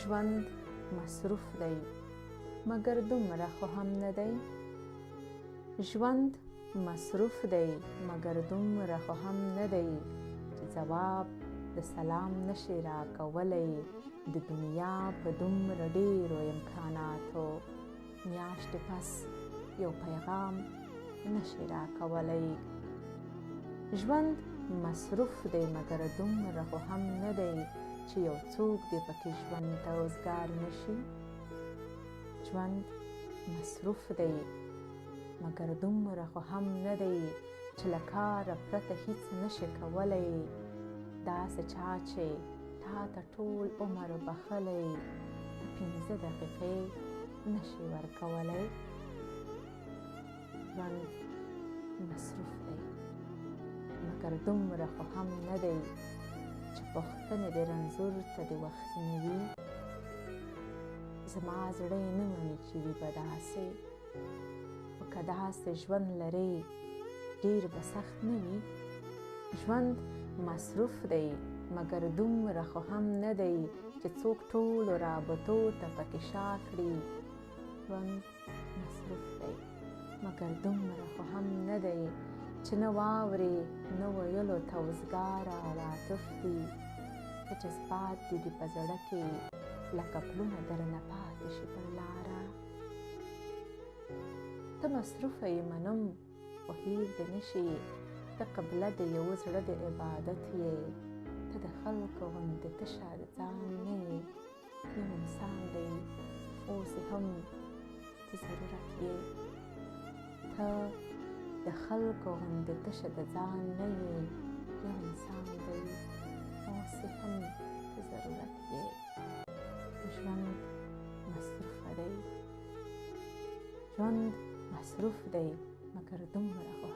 ژوند مصروف دی مګر دومره خو هم نه دی. ژوند مصروف دی مګر دومره خو هم نه دی چې ځواب د سلام نشي راکولی. د دنیا په دومره ډېرو امکاناتو میاشتې پس یو پیغام نشي راکولی. ژوند مصروف دی مګر دومره خو هم نه دی چې یو څوک دې پکې ژوند ته اوزګار نشي. ژوند مصروف دی مګر دومره خو هم نه دی چې له کاره پرته هیڅ نشي کولی. داسې چا چې تا ته ټول عمر بخلی، ته 15 دقیقې نشي ورکولی. ژوند مصروف دی مګر دومره خو هم نه دی چې پوښتنې د رنځور ته د وختي وي. زما زړه یې نه مني چې وي به داسې، خو که داسې ژوند لرې ډېر به سخت نه وي. ژوند مصروف دی مګر دومره خو هم نه دی چې څوک ټولو رابطو ته پکې شا کړي. ژوند مصروف دی مګر دومره خو هم نه دی چې نه واورې نه ویلو ته اوزګاره عواطف دي. که جذبات دي په زړه کې لکه پلونه درنه پاتې شي پر لاره. ته مصروفه یې منم خو هیر دې نشي، ته قبله د یوه زړه د عبادت یې. ته د خلکو غوندې تشه د ځان نه یې، یو انسان دی اوس هم ته ضرورت یې. ته د خلکو غوندې تشه د ځان نه یې، یو انسان دی اوس هم ته ضرورت یې. ژوند مصروفه دی، ژوند مصروف دی مګر دومره خو